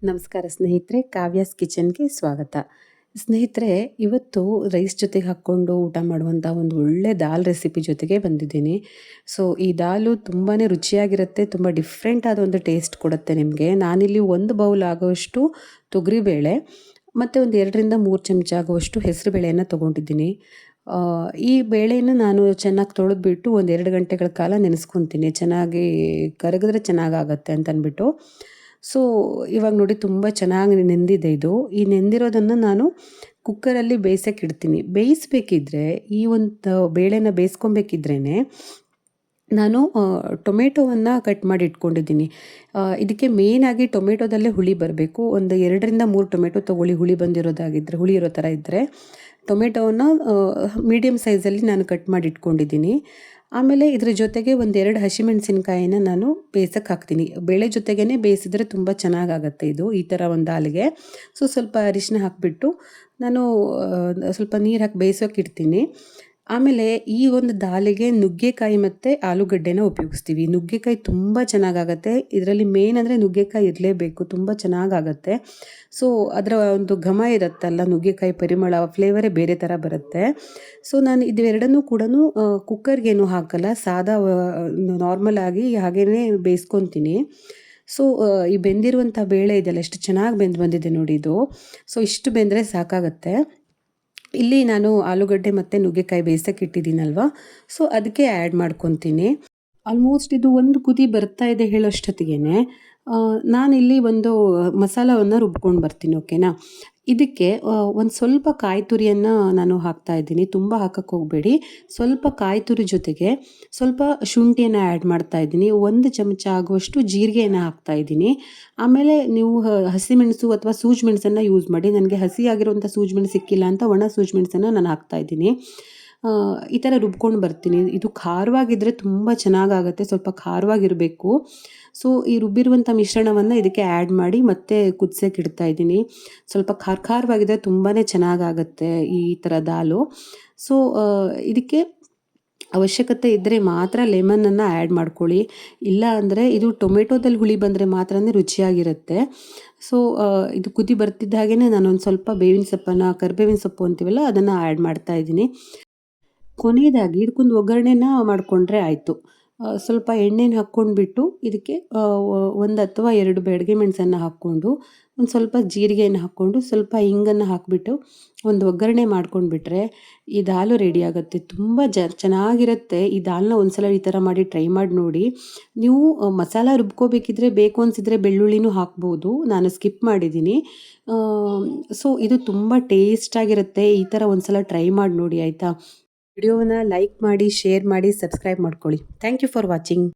ನಮಸ್ಕಾರ ಸ್ನೇಹಿತರೆ, ಕಾವ್ಯಾಸ್ ಕಿಚನ್ಗೆ ಸ್ವಾಗತ. ಸ್ನೇಹಿತರೆ, ಇವತ್ತು ರೈಸ್ ಜೊತೆಗೆ ಹಾಕ್ಕೊಂಡು ಊಟ ಮಾಡುವಂಥ ಒಂದು ಒಳ್ಳೆ ದಾಲ್ ರೆಸಿಪಿ ಜೊತೆಗೆ ಬಂದಿದ್ದೀನಿ. ಸೊ ಈ ದಾಲು ತುಂಬಾ ರುಚಿಯಾಗಿರುತ್ತೆ, ತುಂಬ ಡಿಫ್ರೆಂಟ್ ಆದ ಒಂದು ಟೇಸ್ಟ್ ಕೊಡುತ್ತೆ ನಿಮಗೆ. ನಾನಿಲ್ಲಿ 1 ಬೌಲ್ ಆಗೋವಷ್ಟು ತೊಗರಿಬೇಳೆ ಮತ್ತು ಒಂದು 2ರಿಂದ 3 ಚಮಚ ಆಗುವಷ್ಟು ಹೆಸರು ಬೇಳೆಯನ್ನು ತೊಗೊಂಡಿದ್ದೀನಿ. ಈ ಬೇಳೆಯನ್ನು ನಾನು ಚೆನ್ನಾಗಿ ತೊಳೆದ್ಬಿಟ್ಟು ಒಂದು 2 ಗಂಟೆಗಳ ಕಾಲ ನೆನೆಸ್ಕೊತೀನಿ. ಚೆನ್ನಾಗಿ ಕರಗಿದ್ರೆ ಚೆನ್ನಾಗಾಗತ್ತೆ ಅಂತ ಅಂದ್ಬಿಟ್ಟು. ಸೊ ಇವಾಗ ನೋಡಿ ತುಂಬ ಚೆನ್ನಾಗಿ ನೆಂದಿದೆ ಇದು. ಈ ನೆಂದಿರೋದನ್ನು ನಾನು ಕುಕ್ಕರಲ್ಲಿ ಬೇಯಿಸೋಕೆ ಇಡ್ತೀನಿ. ಬೇಯಿಸಬೇಕಿದ್ರೆ ಈ ಒಂದು ಬೇಳೆನ ಬೇಯಿಸ್ಕೊಬೇಕಿದ್ರೇ ನಾನು ಟೊಮೆಟೊವನ್ನು ಕಟ್ ಮಾಡಿ ಇಟ್ಕೊಂಡಿದ್ದೀನಿ. ಇದಕ್ಕೆ ಮೇಯ್ನಾಗಿ ಟೊಮೆಟೊದಲ್ಲೇ ಹುಳಿ ಬರಬೇಕು. ಒಂದು 2ರಿಂದ 3 ಟೊಮೆಟೊ ತೊಗೊಳ್ಳಿ, ಹುಳಿ ಬಂದಿರೋದಾಗಿದ್ದರೆ, ಹುಳಿ ಇರೋ ಥರ ಇದ್ದರೆ. ಟೊಮೆಟೊವನ್ನು ಮೀಡಿಯಮ್ ಸೈಜಲ್ಲಿ ನಾನು ಕಟ್ ಮಾಡಿ ಇಟ್ಕೊಂಡಿದ್ದೀನಿ. ಆಮೇಲೆ ಇದ್ರ ಜೊತೆಗೆ ಒಂದು 2 ಹಸಿಮೆಣಸಿನ್ಕಾಯಿನ ನಾನು ಬೇಯಿಸೋಕೆ ಹಾಕ್ತೀನಿ. ಬೇಳೆ ಜೊತೆಗೇ ಬೇಯಿಸಿದ್ರೆ ತುಂಬ ಚೆನ್ನಾಗಾಗತ್ತೆ ಇದು, ಈ ಥರ ಒಂದು ದಾಲಿಗೆ. ಸೊ ಸ್ವಲ್ಪ ಅರಿಶಿನ ಹಾಕಿಬಿಟ್ಟು ನಾನು ಸ್ವಲ್ಪ ನೀರು ಹಾಕಿ ಬೇಯಿಸೋಕೆ ಇಡ್ತೀನಿ. ಆಮೇಲೆ ಈ ಒಂದು ದಾಲಿಗೆ ನುಗ್ಗೆಕಾಯಿ ಮತ್ತು ಆಲೂಗಡ್ಡೆನ ಉಪಯೋಗಿಸ್ತೀವಿ. ನುಗ್ಗೆಕಾಯಿ ತುಂಬ ಚೆನ್ನಾಗಾಗತ್ತೆ. ಇದರಲ್ಲಿ ಮೇನ್ ಅಂದರೆ ನುಗ್ಗೆಕಾಯಿ ಇರಲೇಬೇಕು, ತುಂಬ ಚೆನ್ನಾಗಾಗತ್ತೆ. ಸೊ ಅದರ ಒಂದು ಘಮ ಇರುತ್ತಲ್ಲ, ನುಗ್ಗೆಕಾಯಿ ಪರಿಮಳ, ಫ್ಲೇವರೇ ಬೇರೆ ಥರ ಬರುತ್ತೆ. ಸೊ ನಾನು ಇವೆರಡನ್ನೂ ಕೂಡ ಕುಕ್ಕರ್ಗೇನು ಹಾಕಲ್ಲ, ಸಾದಾ ನಾರ್ಮಲ್ ಆಗಿ ಹಾಗೇ ಬೇಯಿಸ್ಕೊತೀನಿ. ಸೊ ಈ ಬೆಂದಿರುವಂಥ ಬೇಳೆ ಇದೆಯಲ್ಲ, ಎಷ್ಟು ಚೆನ್ನಾಗಿ ಬಂದಿದೆ ನೋಡಿ ಇದು. ಸೊ ಇಷ್ಟು ಬೆಂದರೆ ಸಾಕಾಗತ್ತೆ. ಇಲ್ಲಿ ನಾನು ಆಲೂಗಡ್ಡೆ ಮತ್ತು ನುಗ್ಗೆಕಾಯಿ ಬೇಯಿಸೋಕೆ ಇಟ್ಟಿದ್ದೀನಲ್ವ, ಸೊ ಅದಕ್ಕೆ ಆ್ಯಡ್ ಮಾಡ್ಕೊತೀನಿ. ಆಲ್ಮೋಸ್ಟ್ ಇದು ಒಂದು ಕುದಿ ಬರ್ತಾ ಇದೆ ಹೇಳೋಷ್ಟೊತ್ತಿಗೆ ನಾನಿಲ್ಲಿ ಒಂದು ಮಸಾಲವನ್ನು ರುಬ್ಕೊಂಡು ಬರ್ತೀನಿ. ಓಕೆನಾ. ಇದಕ್ಕೆ ಒಂದು ಸ್ವಲ್ಪ ಕಾಯಿ ತುರಿಯನ್ನು ನಾನು ಹಾಕ್ತಾಯಿದ್ದೀನಿ. ತುಂಬ ಹಾಕಕ್ಕೆ ಹೋಗಬೇಡಿ. ಸ್ವಲ್ಪ ಕಾಯಿ ತುರಿ ಜೊತೆಗೆ ಸ್ವಲ್ಪ ಶುಂಠಿಯನ್ನು ಆ್ಯಡ್ ಮಾಡ್ತಾಯಿದ್ದೀನಿ. 1 ಚಮಚ ಆಗುವಷ್ಟು ಜೀರಿಗೆಯನ್ನು ಹಾಕ್ತಾಯಿದ್ದೀನಿ. ಆಮೇಲೆ ನೀವು ಹಸಿಮೆಣಸು ಅಥವಾ ಸೂಜಿ ಮೆಣಸನ್ನು ಯೂಸ್ ಮಾಡಿ. ನನಗೆ ಹಸಿಯಾಗಿರುವಂಥ ಸೂಜಿ ಮೆಣಸು ಸಿಕ್ಕಿಲ್ಲ ಅಂತ ಒಣ ಸೂಜಿ ಮೆಣಸನ್ನು ನಾನು ಹಾಕ್ತಾಯಿದ್ದೀನಿ. ಈ ಥರ ರುಬ್ಕೊಂಡು ಬರ್ತೀನಿ. ಇದು ಖಾರವಾಗಿದ್ದರೆ ತುಂಬ ಚೆನ್ನಾಗಾಗುತ್ತೆ, ಸ್ವಲ್ಪ ಖಾರವಾಗಿರಬೇಕು. ಸೊ ಈ ರುಬ್ಬಿರುವಂಥ ಮಿಶ್ರಣವನ್ನು ಇದಕ್ಕೆ ಆ್ಯಡ್ ಮಾಡಿ ಮತ್ತೆ ಕುದಿಸೋಕೆ ಇಡ್ತಾಯಿದ್ದೀನಿ. ಸ್ವಲ್ಪ ಖಾರವಾಗಿದ್ದರೆ ತುಂಬಾ ಚೆನ್ನಾಗಾಗತ್ತೆ ಈ ಥರ ದಾಲು. ಸೊ ಇದಕ್ಕೆ ಅವಶ್ಯಕತೆ ಇದ್ದರೆ ಮಾತ್ರ ಲೆಮನನ್ನು ಆ್ಯಡ್ ಮಾಡ್ಕೊಳ್ಳಿ. ಇಲ್ಲ ಅಂದರೆ ಇದು ಟೊಮೆಟೊದಲ್ಲಿ ಹುಳಿ ಬಂದರೆ ಮಾತ್ರನೇ ರುಚಿಯಾಗಿರುತ್ತೆ. ಸೊ ಇದು ಕುದಿ ಬರ್ತಿದ್ದ ಹಾಗೇ ನಾನೊಂದು ಸ್ವಲ್ಪ ಬೇವಿನ ಸೊಪ್ಪನ್ನು, ಕರಿಬೇವಿನ ಸೊಪ್ಪು ಅಂತೀವಲ್ಲ, ಅದನ್ನು ಆ್ಯಡ್ ಮಾಡ್ತಾಯಿದ್ದೀನಿ. ಕೊನೆಯದಾಗಿ ಇದಕ್ಕೊಂದು ಒಗ್ಗರಣೆನ ಮಾಡಿಕೊಂಡ್ರೆ ಆಯಿತು. ಸ್ವಲ್ಪ ಎಣ್ಣೆನ ಹಾಕ್ಕೊಂಡ್ಬಿಟ್ಟು ಇದಕ್ಕೆ 1 ಅಥವಾ 2 ಬ್ಯಾಡಗಿ ಮೆಣಸನ್ನು ಹಾಕ್ಕೊಂಡು, ಒಂದು ಸ್ವಲ್ಪ ಜೀರಿಗೆಯನ್ನು ಹಾಕ್ಕೊಂಡು, ಸ್ವಲ್ಪ ಹಿಂಗನ್ನು ಹಾಕಿಬಿಟ್ಟು ಒಂದು ಒಗ್ಗರಣೆ ಮಾಡ್ಕೊಂಡ್ಬಿಟ್ರೆ ಈ ದಾಲು ರೆಡಿ ಆಗುತ್ತೆ. ತುಂಬ ಚೆನ್ನಾಗಿರುತ್ತೆ. ಈ ದಾಲನ್ನ ಒಂದ್ಸಲ ಈ ಥರ ಮಾಡಿ ಟ್ರೈ ಮಾಡಿ ನೋಡಿ. ನೀವು ಮಸಾಲ ರುಬ್ಕೋಬೇಕಿದ್ರೆ, ಬೇಕು ಅನಿಸಿದರೆ ಬೆಳ್ಳುಳ್ಳಿನೂ ಹಾಕ್ಬೋದು. ನಾನು ಸ್ಕಿಪ್ ಮಾಡಿದ್ದೀನಿ. ಸೊ ಇದು ತುಂಬ ಟೇಸ್ಟಾಗಿರುತ್ತೆ. ಈ ಥರ ಒಂದ್ಸಲ ಟ್ರೈ ಮಾಡಿ ನೋಡಿ, ಆಯಿತಾ. ವಿಡಿಯೋವನ್ನು ಲೈಕ್ ಮಾಡಿ, ಶೇರ್ ಮಾಡಿ, ಸಬ್ಸ್ಕ್ರೈಬ್ ಮಾಡ್ಕೊಳ್ಳಿ. Thank you for watching.